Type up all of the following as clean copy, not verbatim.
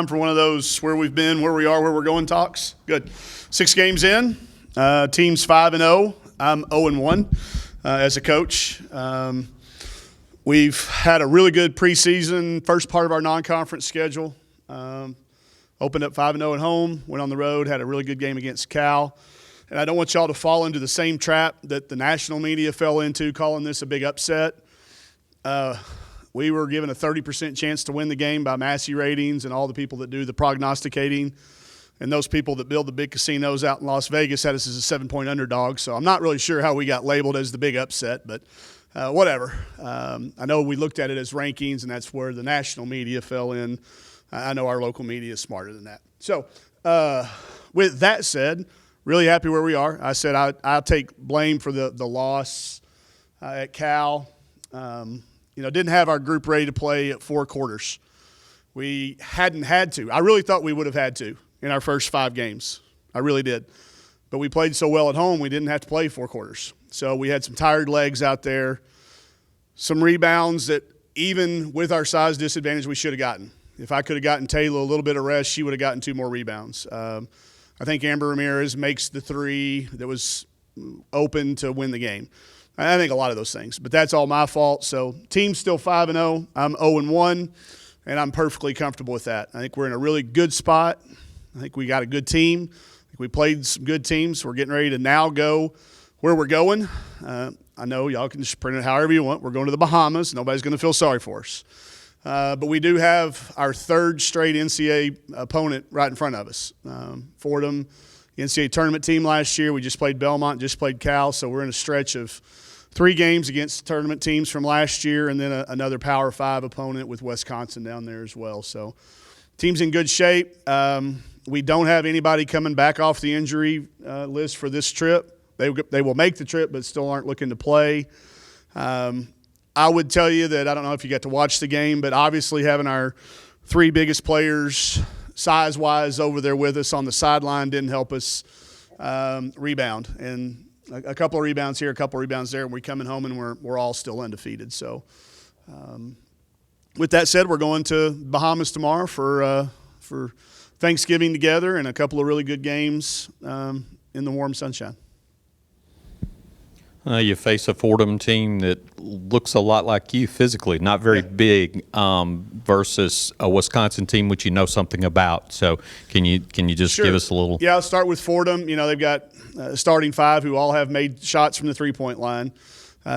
For one of those where we've been, where we are, where we're going talks. Good. 6 games in. Team's 5-0. I'm 0-1 as a coach. We've had a really good preseason, first part of our non-conference schedule. Opened up 5-0 at home, went on the road, had a really good game against Cal. And I don't want y'all to fall into the same trap that the national media fell into, calling this a big upset. We were given a 30% chance to win the game by Massey ratings and all the people that do the prognosticating. And those people that build the big casinos out in Las Vegas had us as a 7-point underdog. So I'm not really sure how we got labeled as the big upset, but whatever. I know we looked at it as rankings, and that's where the national media fell in. I know our local media is smarter than that. So with that said, really happy where we are. I said I'll take blame for the loss at Cal. Didn't have our group ready to play at 4 quarters. We hadn't had to. I really thought we would have had to in our first 5 games. I really did. But we played so well at home, we didn't have to play 4 quarters. So we had some tired legs out there, some rebounds that even with our size disadvantage we should have gotten. If I could have gotten Taylor a little bit of rest, she would have gotten 2 more rebounds. I think Amber Ramirez makes the 3 that was open to win the game. I think a lot of those things, but that's all my fault. So team's still 5-0. I'm 0-1, and I'm perfectly comfortable with that. I think we're in a really good spot. I think we got a good team. I think we played some good teams. We're getting ready to now go where we're going. I know y'all can just print it however you want. We're going to the Bahamas. Nobody's going to feel sorry for us. But we do have our 3rd straight NCAA opponent right in front of us. Fordham, NCAA tournament team last year. We just played Belmont, just played Cal, so we're in a stretch of 3 games against tournament teams from last year, and then another Power 5 opponent with Wisconsin down there as well. So team's in good shape. We don't have anybody coming back off the injury list for this trip. They will make the trip but still aren't looking to play. I would tell you that I don't know if you got to watch the game, but obviously having our 3 biggest players size-wise over there with us on the sideline didn't help us rebound. And a couple of rebounds here, a couple of rebounds there, and we're coming home and we're all still undefeated. So with that said, we're going to Bahamas tomorrow for Thanksgiving together and a couple of really good games in the warm sunshine. You face a Fordham team that looks a lot like you physically, not very big, versus a Wisconsin team which you know something about. So can you just give us a little? Yeah, I'll start with Fordham. They've got starting 5 who all have made shots from the 3-point line.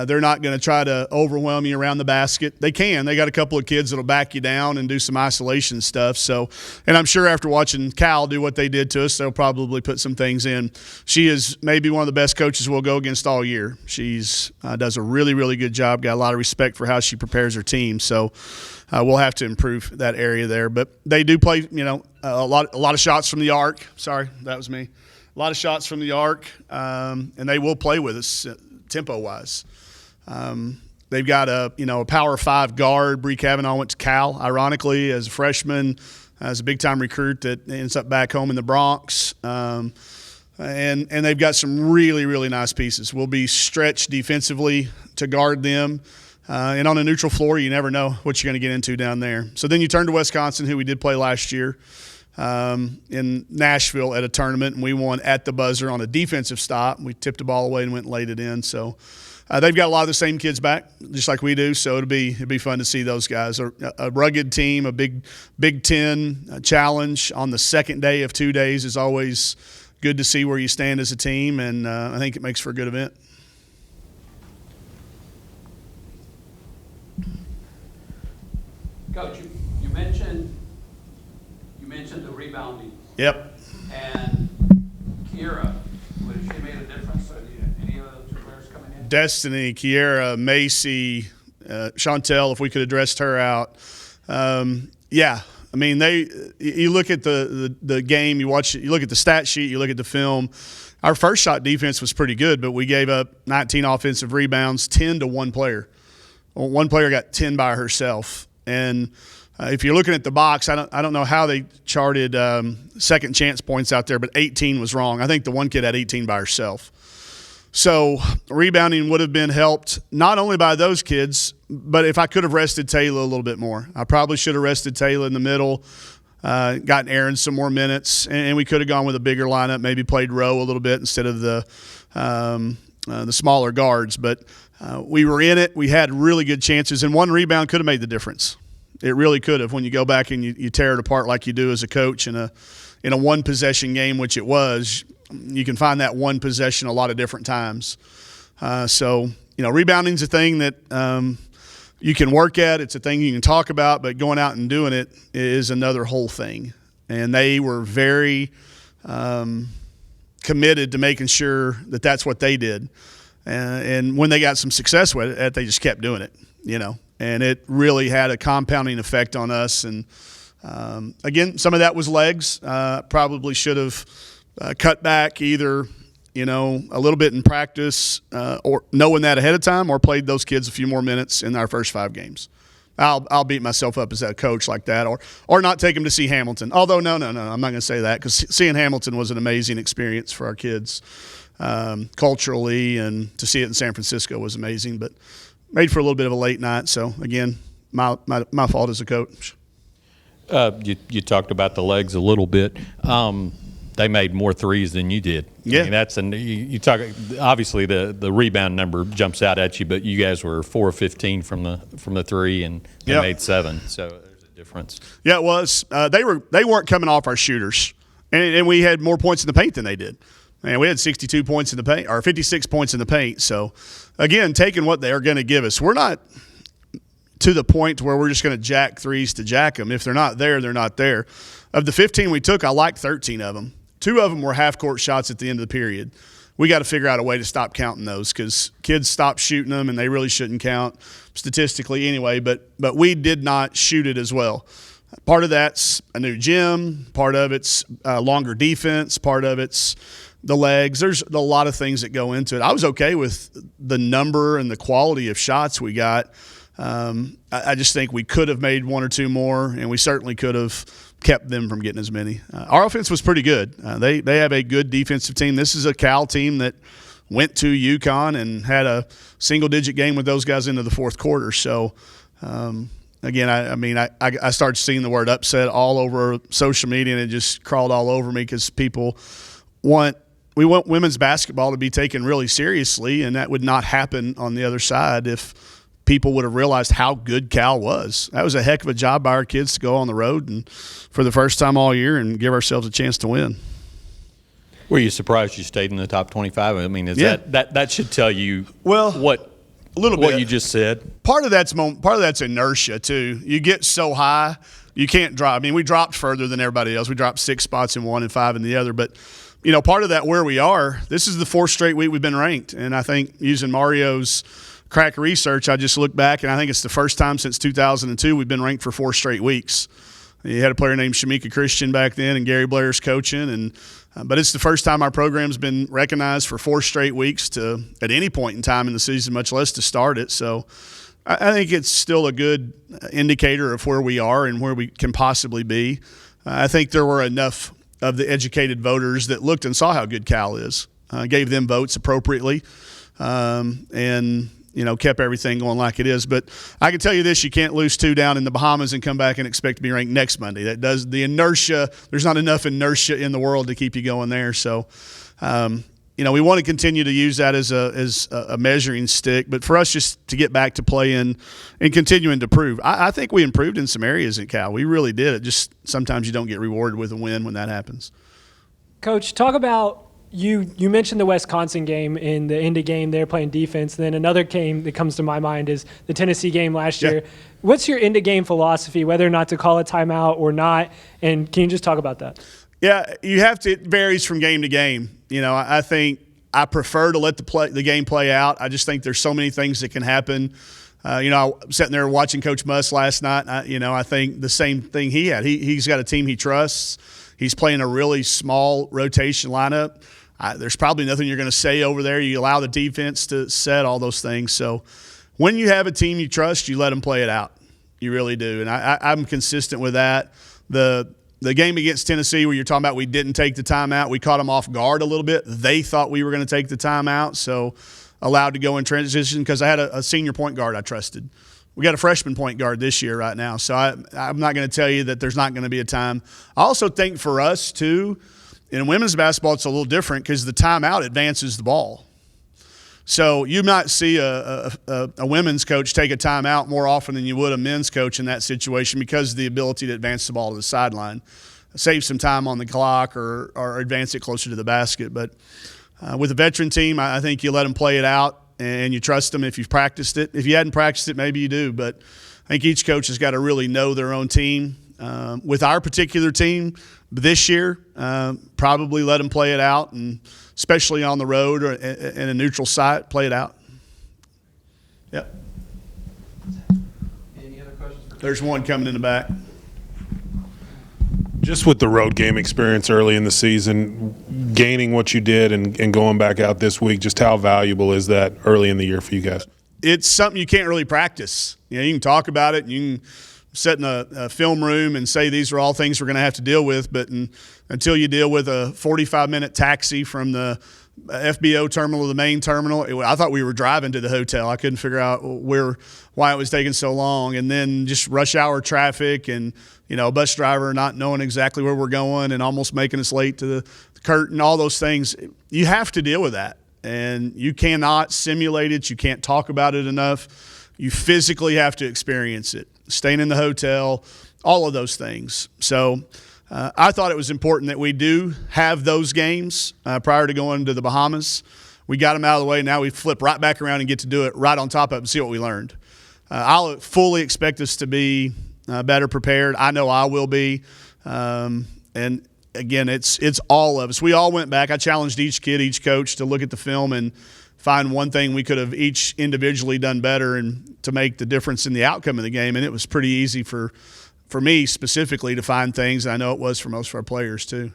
They're not going to try to overwhelm you around the basket. They can. They got a couple of kids that'll back you down and do some isolation stuff. So, and I'm sure after watching Cal do what they did to us, they'll probably put some things in. She is maybe one of the best coaches we'll go against all year. She's does a really, really good job. Got a lot of respect for how she prepares her team. So we'll have to improve that area there. But they do play, a lot of shots from the arc. Sorry, that was me. A lot of shots from the arc, and they will play with us tempo-wise. They've got a Power 5 guard. Bree Kavanaugh went to Cal, ironically, as a freshman, as a big-time recruit that ends up back home in the Bronx. And they've got some really, really nice pieces. We'll be stretched defensively to guard them. And on a neutral floor, you never know what you're going to get into down there. So then you turn to Wisconsin, who we did play last year in Nashville at a tournament, and we won at the buzzer on a defensive stop. We tipped the ball away and went and laid it in. So they've got a lot of the same kids back, just like we do. So it'd be fun to see those guys. A rugged team, a Big Ten challenge on the second day of 2 days is always good to see where you stand as a team, and I think it makes for a good event. Coach, you mentioned the rebounding. Yep. And Kiera, would she made a difference? Or any of the 2 players coming in? Destiny, Kiera, Macy, Chantel, if we could address her out. Yeah. I mean, you look at the game, you look at the stat sheet, you look at the film. Our first shot defense was pretty good, but we gave up 19 offensive rebounds, 10 to one player. One player got 10 by herself. And if you're looking at the box, I don't know how they charted second chance points out there, but 18 was wrong. I think the one kid had 18 by herself. So rebounding would have been helped not only by those kids, but if I could have rested Taylor a little bit more. I probably should have rested Taylor in the middle. gotten Aaron some more minutes, and we could have gone with a bigger lineup, maybe played Rowe a little bit instead of the smaller guards. But we were in it. We had really good chances, and one rebound could have made the difference. It really could have. When you go back and you tear it apart like you do as a coach in a one possession game, which it was, you can find that one possession a lot of different times. So rebounding's a thing that you can work at. It's a thing you can talk about, but going out and doing it is another whole thing. And they were very committed to making sure that that's what they did. And when they got some success with it, they just kept doing it, And it really had a compounding effect on us. And, again, some of that was legs. Probably should have cut back either – a little bit in practice or knowing that ahead of time, or played those kids a few more minutes in our first 5 games. I'll beat myself up as a coach like that, or not take them to see Hamilton. Although, no, I'm not going to say that, because seeing Hamilton was an amazing experience for our kids culturally, and to see it in San Francisco was amazing, but made for a little bit of a late night. So, again, my fault as a coach. You talked about the legs a little bit. They made more threes than you did. Yeah. I mean, you talk, obviously the rebound number jumps out at you, but you guys were 4 of 15 from the three, and they made 7. So there's a difference. Yeah, it was. They weren't coming off our shooters, and we had more points in the paint than they did. And we had 62 points in the paint, or 56 points in the paint. So, again, taking what they are going to give us. We're not to the point where we're just going to jack threes to jack them. If they're not there, they're not there. Of the 15 we took, I liked 13 of them. 2 of them were half-court shots at the end of the period. We got to figure out a way to stop counting those, because kids stopped shooting them, and they really shouldn't count statistically anyway. But we did not shoot it as well. Part of that's a new gym. Part of it's longer defense. Part of it's the legs. There's a lot of things that go into it. I was okay with the number and the quality of shots we got. I just think we could have made 1 or 2 more, and we certainly could have kept them from getting as many. Our offense was pretty good. They have a good defensive team. This is a Cal team that went to UConn and had a single-digit game with those guys into the fourth quarter. So, again, I started seeing the word upset all over social media, and it just crawled all over me, because people want women's basketball to be taken really seriously, and that would not happen on the other side if people would have realized how good Cal was. That was a heck of a job by our kids to go on the road and for the first time all year and give ourselves a chance to win. Were you surprised you stayed in the top 25? I mean, that should tell you what you just said? Part of that's inertia too. You get so high, you can't drop. I mean, we dropped further than everybody else. We dropped 6 spots in one and 5 in the other. But part of that, where we are, this is the 4th straight week we've been ranked, and I think using Mario's crack research, I just looked back, and I think it's the first time since 2002 we've been ranked for 4 straight weeks. You had a player named Shamika Christian back then, and Gary Blair's coaching, but it's the first time our program's been recognized for 4 straight weeks at any point in time in the season, much less to start it. So I think it's still a good indicator of where we are and where we can possibly be. I think there were enough of the educated voters that looked and saw how good Cal is, gave them votes appropriately, and kept everything going like it is. But I can tell you this, you can't lose 2 down in the Bahamas and come back and expect to be ranked next Monday. That does the inertia. There's not enough inertia in the world to keep you going there. So, we want to continue to use that as a measuring stick. But for us just to get back to playing and continuing to prove, I think we improved in some areas at Cal. We really did. It just sometimes you don't get rewarded with a win when that happens. Coach, talk about You mentioned the Wisconsin game in the end of game. They're playing defense. And then another game that comes to my mind is the Tennessee game last year. What's your end of game philosophy, whether or not to call a timeout or not? And can you just talk about that? Yeah, you have to. It varies from game to game. I think I prefer to let the game play out. I just think there's so many things that can happen. I was sitting there watching Coach Muss last night. I think the same thing he had. He's got a team he trusts. He's playing a really small rotation lineup. There's probably nothing you're going to say over there. You allow the defense to set all those things. So when you have a team you trust, you let them play it out. You really do. And I'm consistent with that. The game against Tennessee where you're talking about we didn't take the timeout, we caught them off guard a little bit. They thought we were going to take the timeout, so allowed to go in transition because I had a senior point guard I trusted. We got a freshman point guard this year right now, so I'm not going to tell you that there's not going to be a time. I also think for us too, in women's basketball, it's a little different because the timeout advances the ball. So you might see a women's coach take a timeout more often than you would a men's coach in that situation because of the ability to advance the ball to the sideline, save some time on the clock or advance it closer to the basket. But with a veteran team, I think you let them play it out and you trust them if you've practiced it. If you hadn't practiced it, maybe you do. But I think each coach has got to really know their own team. With our particular team this year, probably let them play it out, and especially on the road or in a neutral site, play it out. Yep. Any other questions for There's one coming in the back. Just with the road game experience early in the season, gaining what you did and going back out this week, just how valuable is that early in the year for you guys? It's something you can't really practice. You know, you can talk about it, and you can sit in a film room and say these are all things we're going to have to deal with, but until you deal with a 45-minute taxi from the FBO terminal to the main terminal, I thought we were driving to the hotel. I couldn't figure out why it was taking so long, and then just rush hour traffic and a bus driver not knowing exactly where we're going and almost making us late to the curtain, all those things. You have to deal with that, and you cannot simulate it. You can't talk about it enough. You physically have to experience it. Staying in the hotel, all of those things. So I thought it was important that we do have those games prior to going to the Bahamas. We got them out of the way. Now we flip right back around and get to do it right on top of it and see what we learned. I'll fully expect us to be better prepared. I know I will be. And, again, it's all of us. We all went back. I challenged each kid, each coach to look at the film and find one thing we could have each individually done better and to make the difference in the outcome of the game. And it was pretty easy for me specifically to find things. And I know it was for most of our players too.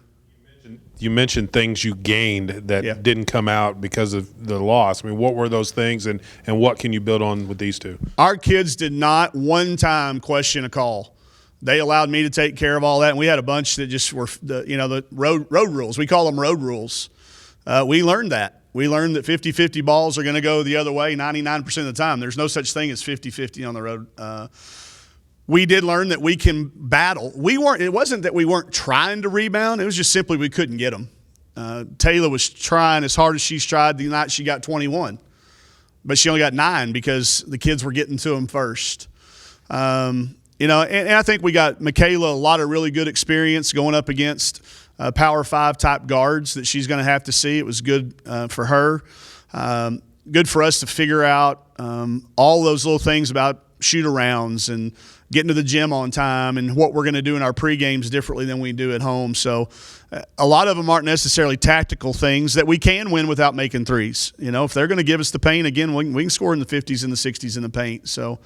You mentioned things you gained that didn't come out because of the loss. I mean, what were those things, and what can you build on with these two? Our kids did not one time question a call. They allowed me to take care of all that, and we had a bunch that just were the road rules. We call them road rules. We learned that. We learned that 50-50 balls are going to go the other way 99% of the time. There's no such thing as 50-50 on the road. We did learn that we can battle. It wasn't that we weren't trying to rebound. It was just simply we couldn't get them. Taylor was trying as hard as she's tried the night she got 21. But she only got 9 because the kids were getting to them first. And I think we got Michaela a lot of really good experience going up against Power 5 type guards that she's going to have to see. It was good for her. Good for us to figure out all those little things about shoot-arounds and getting to the gym on time and what we're going to do in our pre-games differently than we do at home. So a lot of them aren't necessarily tactical things that we can win without making threes. If they're going to give us the paint, again, we can score in the 50s and the 60s in the paint. So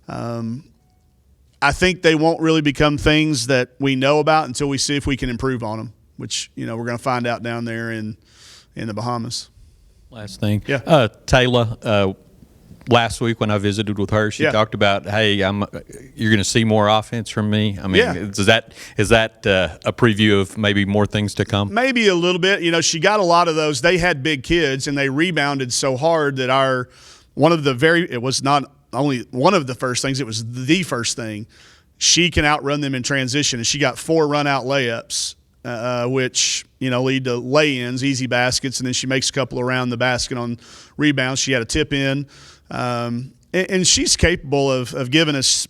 I think they won't really become things that we know about until we see if we can improve on them, which, we're going to find out down there in the Bahamas. Last thing. Yeah. Taylor, last week when I visited with her, she talked about, hey, you're going to see more offense from me. I mean, is that a preview of maybe more things to come? Maybe a little bit. She got a lot of those. They had big kids, and they rebounded so hard that it was not only one of the first things, it was the first thing. She can outrun them in transition, and she got 4 run-out layups, which, lead to lay-ins, easy baskets, and then she makes a couple around the basket on rebounds. She had a tip in. And she's capable of giving us,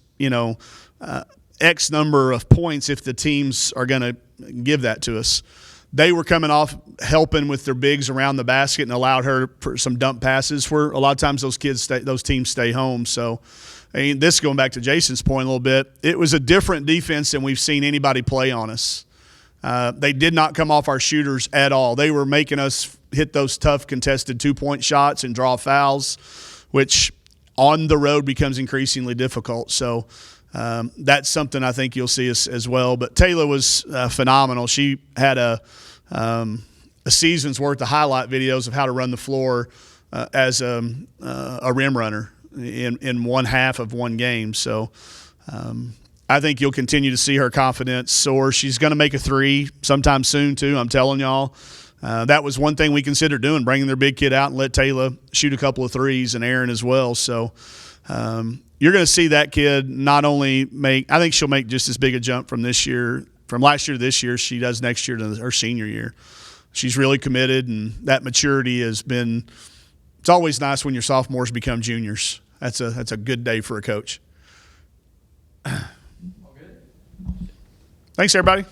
X number of points if the teams are going to give that to us. They were coming off helping with their bigs around the basket and allowed her for some dump passes where a lot of times those teams stay home. So, this going back to Jason's point a little bit, it was a different defense than we've seen anybody play on us. They did not come off our shooters at all. They were making us hit those tough contested 2-point shots and draw fouls, which on the road becomes increasingly difficult. So that's something I think you'll see us as well. But Taylor was phenomenal. She had a season's worth of highlight videos of how to run the floor as a rim runner in one half of one game. So I think you'll continue to see her confidence soar. She's going to make a 3 sometime soon too, I'm telling y'all. That was one thing we considered doing, bringing their big kid out and let Taylor shoot a couple of threes and Aaron as well. So you're going to see that kid not only make, I think she'll make just as big a jump from last year to this year, she does next year to her senior year. She's really committed, and that maturity has been, it's always nice when your sophomores become juniors. That's a good day for a coach. Thanks, everybody.